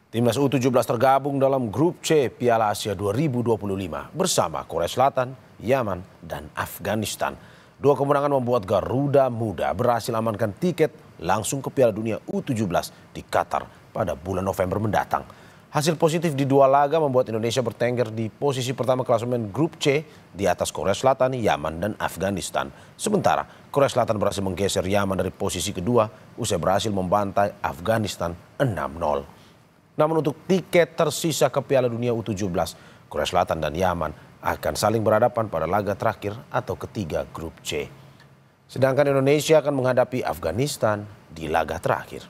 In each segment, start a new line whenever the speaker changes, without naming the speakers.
Timnas U17 tergabung dalam grup C Piala Asia 2025 bersama Korea Selatan, Yaman, dan Afghanistan. Dua kemenangan membuat Garuda Muda berhasil amankan tiket langsung ke Piala Dunia U17 di Qatar pada bulan November mendatang. Hasil positif di dua laga membuat Indonesia bertengger di posisi pertama klasemen grup C di atas Korea Selatan, Yaman, dan Afghanistan. Sementara Korea Selatan berhasil menggeser Yaman dari posisi kedua usai berhasil membantai Afghanistan 6-0. Namun untuk tiket tersisa ke Piala Dunia U17, Korea Selatan dan Yaman akan saling berhadapan pada laga terakhir atau ketiga grup C. Sedangkan Indonesia akan menghadapi Afghanistan di laga terakhir.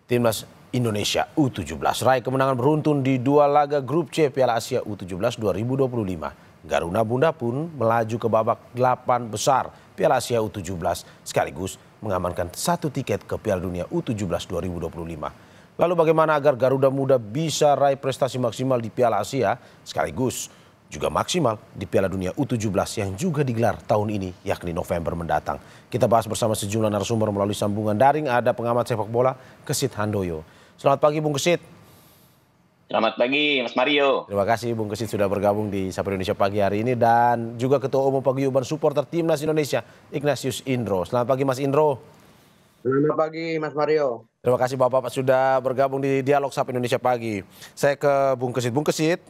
Timnas Indonesia U17 raih kemenangan beruntun di dua laga grup C Piala Asia U17 2025. Garuda Muda pun melaju ke babak 8 besar Piala Asia U17 sekaligus mengamankan satu tiket ke Piala Dunia U17 2025. Lalu bagaimana agar Garuda Muda bisa raih prestasi maksimal di Piala Asia sekaligus juga maksimal di Piala Dunia U17 yang juga digelar tahun ini yakni November mendatang. Kita bahas bersama sejumlah narasumber melalui sambungan daring. Ada pengamat sepak bola Kesit Handoyo. Selamat pagi Bung Kesit.
Selamat pagi Mas Mario.
Terima kasih Bung Kesit sudah bergabung di Sapa Indonesia pagi hari ini, dan juga Ketua Umum Paguyuban Supporter Timnas Indonesia Ignatius Indro. Selamat pagi Mas Indro.
Selamat pagi Mas Mario.
Terima kasih Bapak sudah bergabung di Dialog Sapa Indonesia pagi. Saya ke Bung Kesit. Bung Kesit,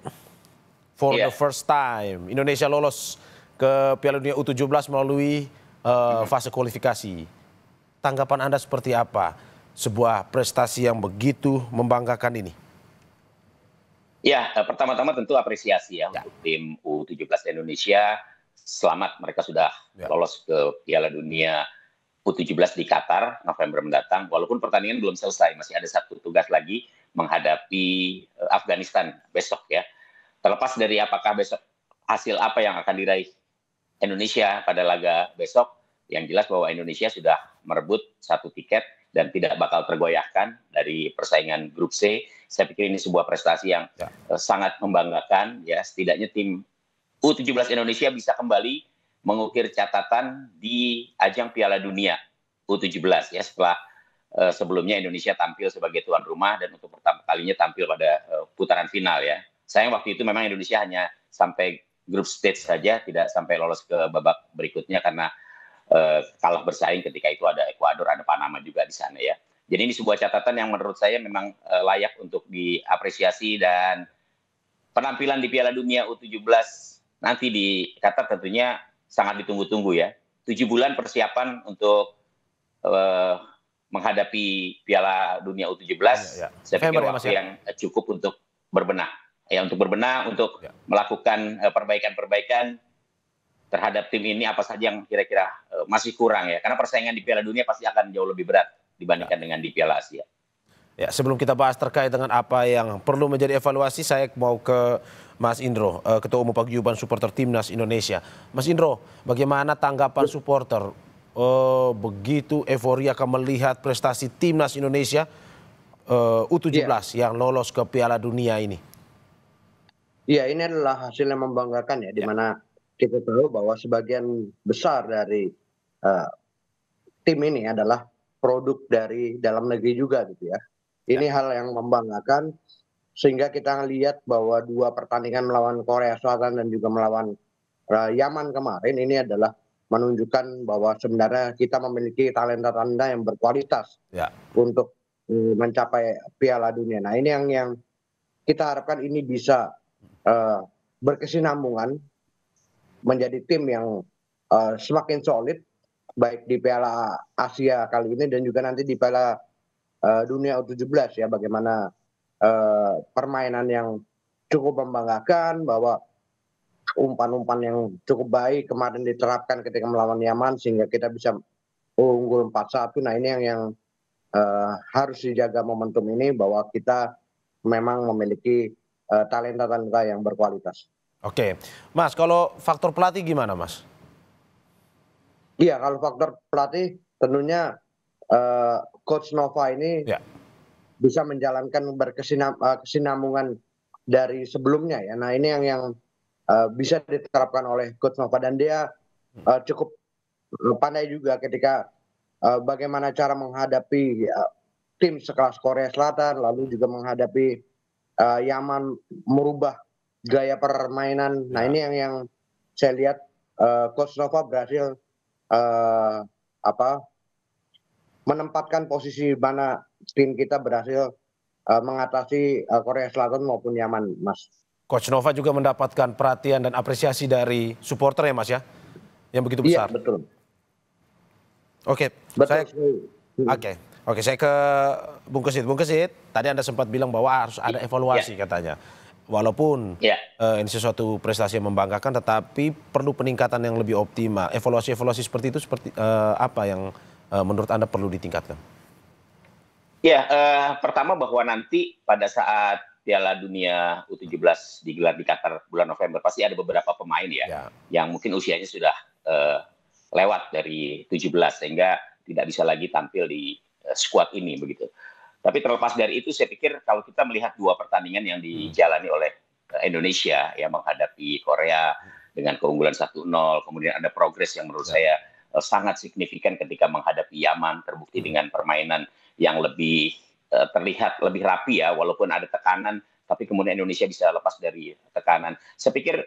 for the first time Indonesia lolos ke Piala Dunia U17 melalui fase kualifikasi. Tanggapan Anda seperti apa? Sebuah prestasi yang begitu membanggakan ini.
Ya, pertama-tama tentu apresiasi ya untuk tim U17 Indonesia. Selamat, mereka sudah lolos ke Piala Dunia U17 di Qatar November mendatang. Walaupun pertandingan belum selesai, masih ada satu tugas lagi menghadapi Afghanistan besok ya. Terlepas dari apakah besok hasil apa yang akan diraih Indonesia pada laga besok, yang jelas bahwa Indonesia sudah merebut satu tiket dan tidak bakal tergoyahkan dari persaingan grup C. Saya pikir ini sebuah prestasi yang sangat membanggakan ya. Setidaknya tim U17 Indonesia bisa kembali mengukir catatan di ajang Piala Dunia U17 ya, setelah sebelumnya Indonesia tampil sebagai tuan rumah dan untuk pertama kalinya tampil pada putaran final ya. Sayang waktu itu memang Indonesia hanya sampai grup stage saja, tidak sampai lolos ke babak berikutnya karena kalah bersaing. Ketika itu ada Ekuador, ada Panama juga di sana ya. Jadi ini sebuah catatan yang menurut saya memang layak untuk diapresiasi, dan penampilan di Piala Dunia U17 nanti di Qatar tentunya sangat ditunggu-tunggu ya. 7 bulan persiapan untuk menghadapi Piala Dunia U17. Saya pikir waktu yang cukup untuk berbenah. Ya, untuk berbenah, untuk melakukan perbaikan-perbaikan terhadap tim ini, apa saja yang kira-kira masih kurang ya. Karena persaingan di Piala Dunia pasti akan jauh lebih berat dibandingkan dengan di Piala Asia.
Ya, sebelum kita bahas terkait dengan apa yang perlu menjadi evaluasi, saya mau ke Mas Indro, Ketua Umum Paguyuban Supporter Timnas Indonesia. Mas Indro, bagaimana tanggapan supporter begitu euforia akan melihat prestasi Timnas Indonesia U17 yang lolos ke Piala Dunia ini?
Iya, ini adalah hasil yang membanggakan ya, di mana kita tahu bahwa sebagian besar dari tim ini adalah produk dari dalam negeri juga gitu ya. Ini hal yang membanggakan, sehingga kita lihat bahwa dua pertandingan melawan Korea Selatan dan juga melawan Yaman kemarin ini adalah menunjukkan bahwa sebenarnya kita memiliki talenta-talenta yang berkualitas untuk mencapai Piala Dunia. Nah, ini yang kita harapkan ini bisa berkesinambungan menjadi tim yang semakin solid baik di Piala Asia kali ini dan juga nanti di Piala Dunia U17 ya. Bagaimana permainan yang cukup membanggakan, bahwa umpan-umpan yang cukup baik kemarin diterapkan ketika melawan Yaman sehingga kita bisa unggul 4-1. Nah, ini yang harus dijaga momentum ini, bahwa kita memang memiliki talenta-talenta yang berkualitas.
Oke, Mas, kalau faktor pelatih gimana, Mas?
Iya, kalau faktor pelatih tentunya Coach Nova ini bisa menjalankan berkesinambungan dari sebelumnya ya. Nah, ini yang bisa diterapkan oleh Coach Nova, dan dia cukup pandai juga ketika bagaimana cara menghadapi tim sekelas Korea Selatan, lalu juga menghadapi Yaman merubah gaya permainan. Nah ini yang saya lihat Coach Nova berhasil menempatkan posisi mana tim kita berhasil mengatasi Korea Selatan maupun Yaman, Mas.
Coach Nova juga mendapatkan perhatian dan apresiasi dari supporter ya Mas ya, yang begitu besar.
Iya betul.
Oke, Oke, saya ke Bung Kesit. Bung Kesit, tadi Anda sempat bilang bahwa harus ada evaluasi katanya. Walaupun ini sesuatu prestasi yang membanggakan, tetapi perlu peningkatan yang lebih optimal. Evaluasi-evaluasi seperti itu seperti apa yang menurut Anda perlu ditingkatkan?
Ya, pertama bahwa nanti pada saat Piala Dunia U17 digelar di Qatar bulan November, pasti ada beberapa pemain yang mungkin usianya sudah lewat dari 17 sehingga tidak bisa lagi tampil di skuad ini begitu. Tapi terlepas dari itu, saya pikir kalau kita melihat dua pertandingan yang dijalani oleh Indonesia yang menghadapi Korea dengan keunggulan 1-0, kemudian ada progres yang menurut saya sangat signifikan ketika menghadapi Yaman, terbukti dengan permainan yang lebih terlihat lebih rapi ya, walaupun ada tekanan, tapi kemudian Indonesia bisa lepas dari tekanan. Saya pikir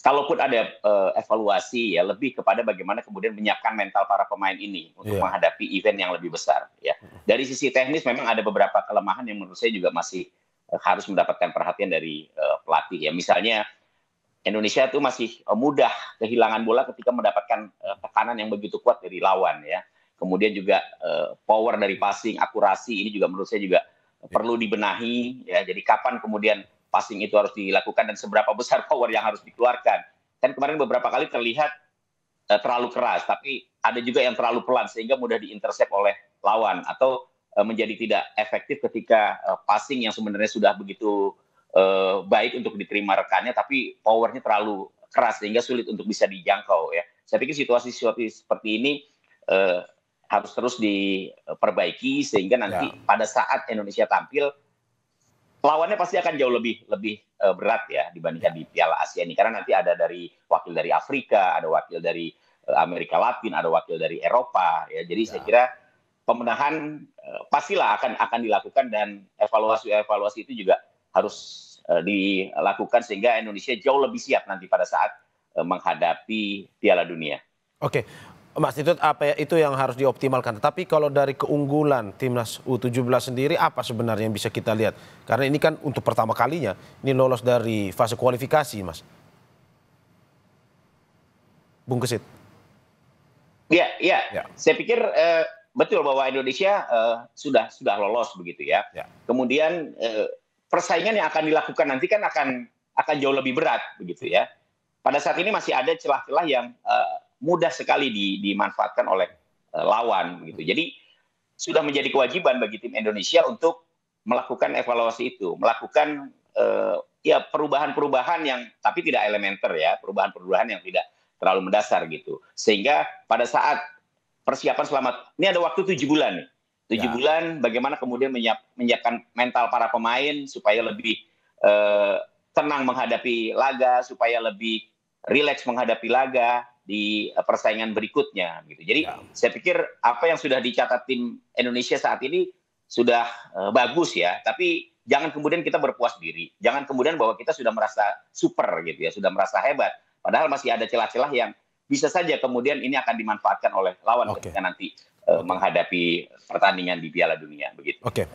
kalaupun ada evaluasi ya lebih kepada bagaimana kemudian menyiapkan mental para pemain ini untuk menghadapi event yang lebih besar ya. Dari sisi teknis memang ada beberapa kelemahan yang menurut saya juga masih harus mendapatkan perhatian dari pelatih ya. Misalnya Indonesia itu masih mudah kehilangan bola ketika mendapatkan tekanan yang begitu kuat dari lawan ya. Kemudian juga power dari passing, akurasi ini juga menurut saya juga perlu dibenahi ya. Jadi kapan kemudian passing itu harus dilakukan dan seberapa besar power yang harus dikeluarkan. Kan kemarin beberapa kali terlihat terlalu keras, tapi ada juga yang terlalu pelan sehingga mudah diintercept oleh lawan atau menjadi tidak efektif ketika passing yang sebenarnya sudah begitu baik untuk diterima rekannya, tapi powernya terlalu keras sehingga sulit untuk bisa dijangkau ya. Saya pikir situasi-situasi seperti ini harus terus diperbaiki sehingga nanti pada saat Indonesia tampil lawannya pasti akan jauh lebih berat ya dibandingkan di Piala Asia ini, karena nanti ada wakil dari Afrika, ada wakil dari Amerika Latin, ada wakil dari Eropa ya. Jadi saya kira pemenahan pastilah akan dilakukan dan evaluasi itu juga harus dilakukan sehingga Indonesia jauh lebih siap nanti pada saat menghadapi Piala Dunia.
Oke. Mas, itu yang harus dioptimalkan. Tapi kalau dari keunggulan timnas U17 sendiri, apa sebenarnya yang bisa kita lihat? Karena ini kan untuk pertama kalinya ini lolos dari fase kualifikasi, Mas. Bung Kesit.
Iya. Saya pikir betul bahwa Indonesia sudah lolos begitu ya. Kemudian persaingan yang akan dilakukan nanti kan akan jauh lebih berat begitu ya. Pada saat ini masih ada celah-celah yang mudah sekali dimanfaatkan oleh lawan gitu. Jadi sudah menjadi kewajiban bagi tim Indonesia untuk melakukan evaluasi itu, melakukan perubahan-perubahan yang tapi tidak elementer ya, perubahan-perubahan yang tidak terlalu mendasar gitu. Sehingga pada saat persiapan ini ada waktu 7 bulan nih. 7 bulan bagaimana kemudian menyiapkan mental para pemain supaya lebih tenang menghadapi laga, supaya lebih rileks menghadapi laga di persaingan berikutnya gitu. Jadi saya pikir apa yang sudah dicatat tim Indonesia saat ini sudah bagus ya, tapi jangan kemudian kita berpuas diri. Jangan kemudian bahwa kita sudah merasa super gitu ya, sudah merasa hebat. Padahal masih ada celah-celah yang bisa saja kemudian ini akan dimanfaatkan oleh lawan ketika nanti menghadapi pertandingan di Piala Dunia begitu.
Oke.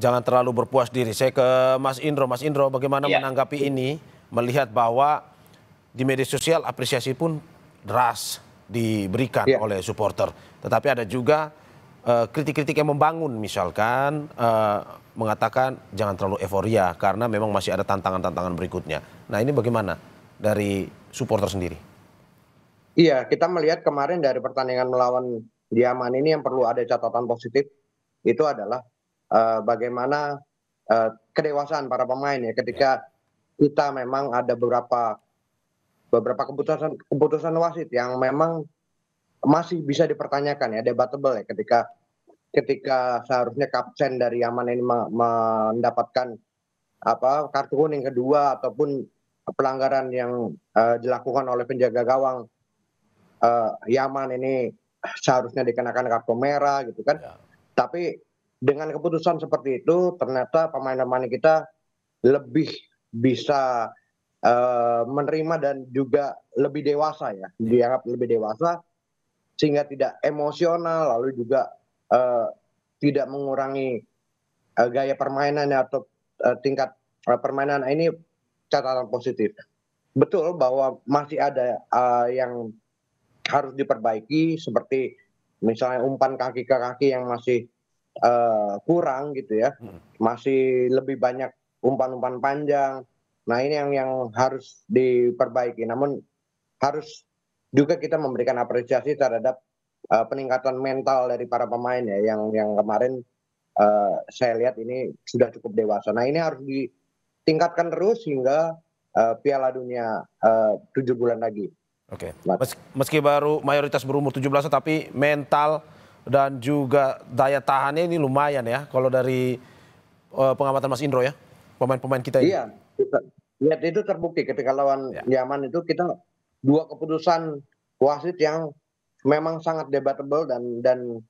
Jangan terlalu berpuas diri. Saya ke Mas Indro. Mas Indro, bagaimana menanggapi ini, melihat bahwa di media sosial apresiasi pun deras diberikan oleh supporter. Tetapi ada juga kritik-kritik yang membangun, misalkan mengatakan jangan terlalu euforia karena memang masih ada tantangan-tantangan berikutnya. Nah ini bagaimana dari supporter sendiri?
Iya, kita melihat kemarin dari pertandingan melawan Yaman ini yang perlu ada catatan positif itu adalah bagaimana kedewasaan para pemain ya ketika kita memang ada beberapa keputusan wasit yang memang masih bisa dipertanyakan ya, debatable ya, ketika seharusnya kapten dari Yaman ini mendapatkan kartu kuning kedua ataupun pelanggaran yang dilakukan oleh penjaga gawang Yaman ini seharusnya dikenakan kartu merah gitu kan. Tapi dengan keputusan seperti itu ternyata pemain-pemain kita lebih bisa menerima dan juga lebih dewasa ya, dianggap lebih dewasa sehingga tidak emosional, lalu juga tidak mengurangi gaya permainannya atau tingkat permainan. Ini catatan positif. Betul bahwa masih ada yang harus diperbaiki seperti misalnya umpan kaki ke kaki yang masih kurang gitu ya, masih lebih banyak umpan-umpan panjang. Nah ini yang harus diperbaiki. Namun harus juga kita memberikan apresiasi terhadap peningkatan mental dari para pemain ya, yang kemarin saya lihat ini sudah cukup dewasa. Nah ini harus ditingkatkan terus hingga Piala Dunia 7 bulan lagi.
Oke, meski baru mayoritas berumur 17 tapi mental dan juga daya tahannya ini lumayan ya kalau dari pengamatan Mas Indro ya, pemain-pemain kita ini.
Iya, lihat itu terbukti ketika lawan Yaman itu kita 2 keputusan wasit yang memang sangat debatable dan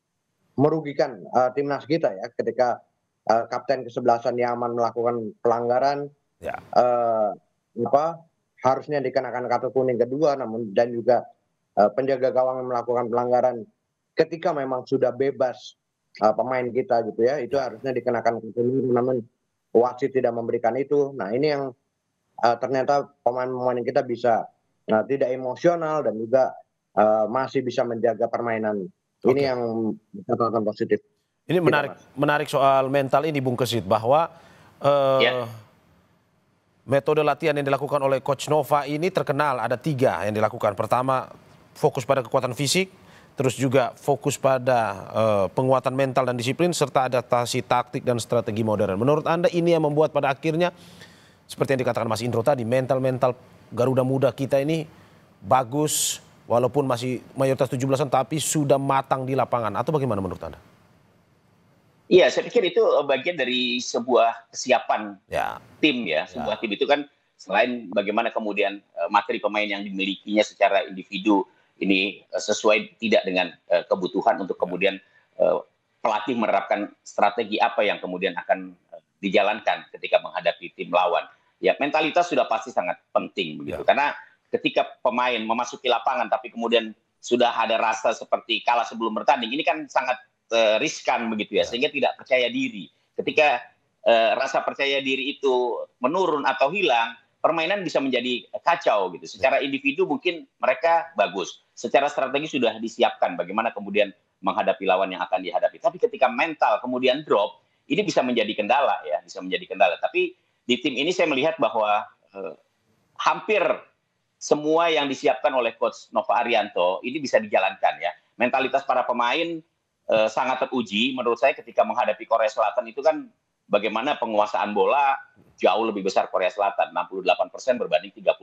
merugikan timnas kita ya, ketika kapten kesebelasan Yaman melakukan pelanggaran, harusnya dikenakan kartu kuning kedua, namun dan juga penjaga gawang melakukan pelanggaran ketika memang sudah bebas pemain kita gitu ya, itu harusnya dikenakan kartu kuning, namun wasit tidak memberikan itu. Nah ini yang ternyata pemain-pemain kita bisa tidak emosional dan juga masih bisa menjaga permainan. Ini yang catatan positif.
Ini menarik soal mental ini Bung Kesit, bahwa metode latihan yang dilakukan oleh Coach Nova ini terkenal ada 3 yang dilakukan. Pertama, fokus pada kekuatan fisik, terus juga fokus pada penguatan mental dan disiplin, serta adaptasi taktik dan strategi modern. Menurut Anda ini yang membuat pada akhirnya, seperti yang dikatakan Mas Indro tadi, mental Garuda Muda kita ini bagus, walaupun masih mayoritas 17-an tapi sudah matang di lapangan, atau bagaimana menurut Anda?
Iya, saya pikir itu bagian dari sebuah kesiapan tim ya. Sebuah tim itu kan selain bagaimana kemudian materi pemain yang dimilikinya secara individu ini sesuai tidak dengan kebutuhan untuk kemudian pelatih menerapkan strategi apa yang kemudian akan dijalankan ketika menghadapi tim lawan. Ya, mentalitas sudah pasti sangat penting begitu. Karena ketika pemain memasuki lapangan tapi kemudian sudah ada rasa seperti kalah sebelum bertanding, ini kan sangat riskan begitu ya, sehingga tidak percaya diri. Ketika rasa percaya diri itu menurun atau hilang, permainan bisa menjadi kacau gitu. Secara individu mungkin mereka bagus, secara strategi sudah disiapkan bagaimana kemudian menghadapi lawan yang akan dihadapi. Tapi ketika mental kemudian drop, ini bisa menjadi kendala ya, bisa menjadi kendala. Tapi di tim ini saya melihat bahwa hampir semua yang disiapkan oleh Coach Nova Arianto ini bisa dijalankan ya. Mentalitas para pemain sangat teruji menurut saya ketika menghadapi Korea Selatan itu kan bagaimana penguasaan bola jauh lebih besar Korea Selatan, 68% berbanding 32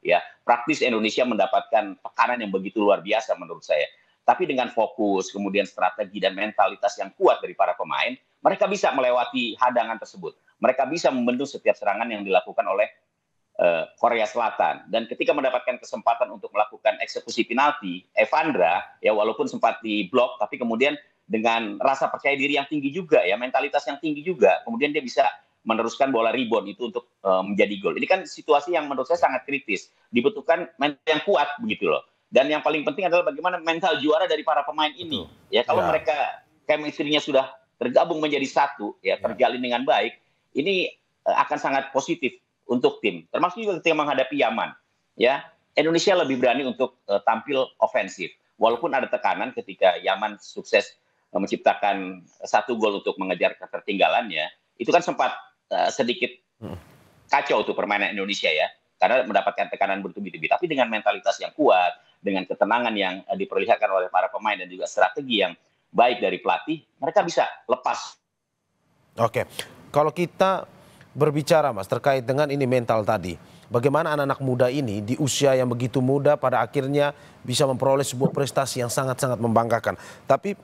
ya. Praktis Indonesia mendapatkan tekanan yang begitu luar biasa menurut saya. Tapi dengan fokus, kemudian strategi dan mentalitas yang kuat dari para pemain, mereka bisa melewati hadangan tersebut. Mereka bisa membendung setiap serangan yang dilakukan oleh Korea Selatan. Dan ketika mendapatkan kesempatan untuk melakukan eksekusi penalti, Evandra ya walaupun sempat diblok tapi kemudian dengan rasa percaya diri yang tinggi juga ya, mentalitas yang tinggi juga, kemudian dia bisa meneruskan bola rebound itu untuk menjadi gol. Ini kan situasi yang menurut saya sangat kritis. Dibutuhkan mental yang kuat begitu loh. Dan yang paling penting adalah bagaimana mental juara dari para pemain ini. Ya kalau mereka chemistry-nya sudah tergabung menjadi satu ya, terjalin dengan baik, ini akan sangat positif untuk tim, termasuk juga ketika menghadapi Yaman. Ya, Indonesia lebih berani untuk tampil ofensif. Walaupun ada tekanan ketika Yaman sukses menciptakan 1 gol untuk mengejar ketertinggalannya, itu kan sempat sedikit kacau tuh permainan Indonesia ya, karena mendapatkan tekanan bertubi-tubi. Tapi dengan mentalitas yang kuat, dengan ketenangan yang diperlihatkan oleh para pemain dan juga strategi yang baik dari pelatih, mereka bisa lepas.
Oke, kalau kita berbicara Mas terkait dengan ini mental tadi, bagaimana anak-anak muda ini di usia yang begitu muda pada akhirnya bisa memperoleh sebuah prestasi yang sangat-sangat membanggakan. Tapi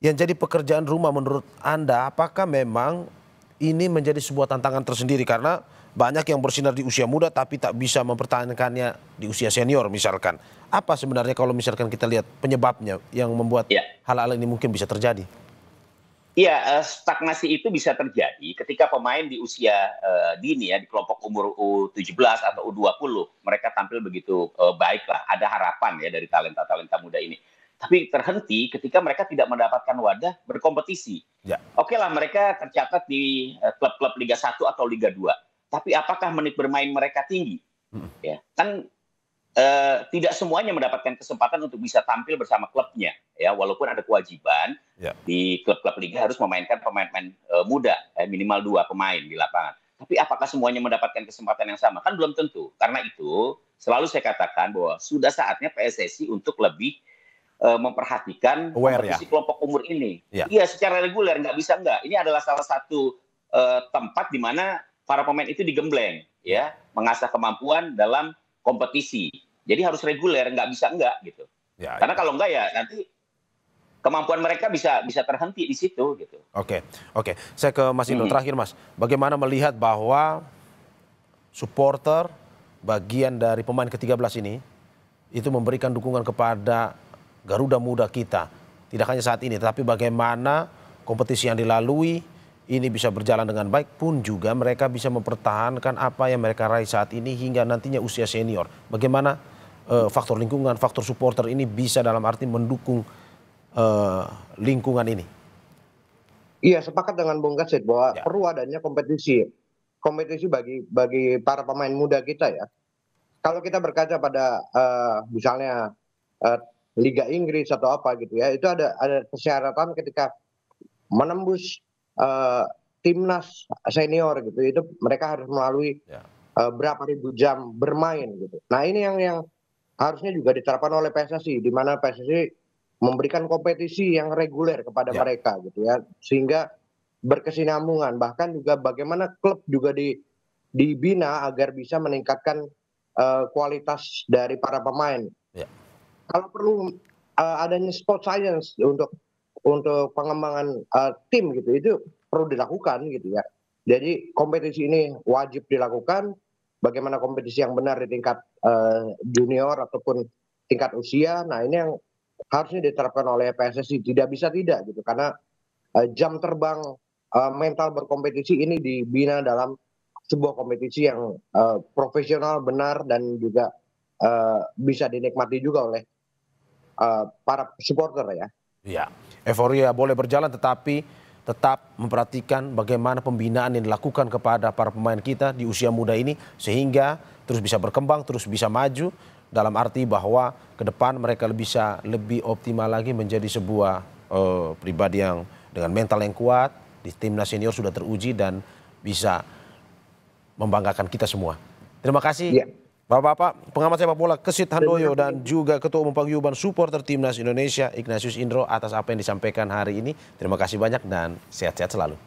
yang jadi pekerjaan rumah menurut Anda, apakah memang ini menjadi sebuah tantangan tersendiri karena banyak yang bersinar di usia muda tapi tak bisa mempertahankannya di usia senior misalkan. Apa sebenarnya kalau misalkan kita lihat penyebabnya yang membuat hal-hal ini mungkin bisa terjadi?
Iya, stagnasi itu bisa terjadi ketika pemain di usia dini ya, di kelompok umur U17 atau U20, mereka tampil begitu baik lah, ada harapan ya dari talenta-talenta muda ini. Tapi terhenti ketika mereka tidak mendapatkan wadah berkompetisi.
Ya.
Oke lah, mereka tercatat di klub-klub Liga 1 atau Liga 2. Tapi apakah menit bermain mereka tinggi? Ya, kan tidak semuanya mendapatkan kesempatan untuk bisa tampil bersama klubnya ya, walaupun ada kewajiban di klub-klub liga harus memainkan pemain-pemain muda minimal 2 pemain di lapangan. Tapi apakah semuanya mendapatkan kesempatan yang sama? Kan belum tentu. Karena itu selalu saya katakan bahwa sudah saatnya PSSI untuk lebih memperhatikan kompetisi kelompok umur ini. Iya, secara reguler, nggak bisa nggak. Ini adalah salah satu tempat di mana para pemain itu digembleng ya, mengasah kemampuan dalam kompetisi. Jadi harus reguler, nggak bisa enggak gitu. Karena kalau enggak ya nanti kemampuan mereka bisa terhenti di situ gitu.
Oke. Saya ke Mas Indro terakhir, Mas. Bagaimana melihat bahwa supporter bagian dari pemain ke-13 ini itu memberikan dukungan kepada Garuda Muda kita. Tidak hanya saat ini, tapi bagaimana kompetisi yang dilalui ini bisa berjalan dengan baik pun juga mereka bisa mempertahankan apa yang mereka raih saat ini hingga nantinya usia senior. Bagaimana faktor lingkungan, faktor supporter ini bisa dalam arti mendukung lingkungan ini?
Iya, sepakat dengan Bung Kasit bahwa perlu adanya kompetisi bagi para pemain muda kita ya. Kalau kita berkaca pada misalnya Liga Inggris atau apa gitu ya, itu ada persyaratan ketika menembus timnas senior gitu, itu mereka harus melalui berapa ribu jam bermain gitu. Nah ini yang harusnya juga diterapkan oleh PSSI, di mana PSSI memberikan kompetisi yang reguler kepada mereka gitu ya, sehingga berkesinambungan. Bahkan juga bagaimana klub juga dibina agar bisa meningkatkan kualitas dari para pemain. Kalau perlu adanya sport science untuk pengembangan tim gitu, itu perlu dilakukan gitu ya. Jadi kompetisi ini wajib dilakukan. Bagaimana kompetisi yang benar di tingkat junior ataupun tingkat usia. Nah ini yang harusnya diterapkan oleh PSSI. Tidak bisa tidak gitu, karena jam terbang mental berkompetisi ini dibina dalam sebuah kompetisi yang profesional, benar, dan juga bisa dinikmati juga oleh para supporter ya.
Iya, euforia boleh berjalan tetapi tetap memperhatikan bagaimana pembinaan yang dilakukan kepada para pemain kita di usia muda ini sehingga terus bisa berkembang, terus bisa maju, dalam arti bahwa ke depan mereka bisa lebih optimal lagi menjadi sebuah pribadi yang dengan mental yang kuat, di timnas senior sudah teruji dan bisa membanggakan kita semua. Terima kasih Bapak-bapak pengamat sepak bola Kesit Handoyo dan juga Ketua Umum Paguyuban Supporter Timnas Indonesia Ignatius Indro atas apa yang disampaikan hari ini. Terima kasih banyak dan sehat-sehat selalu.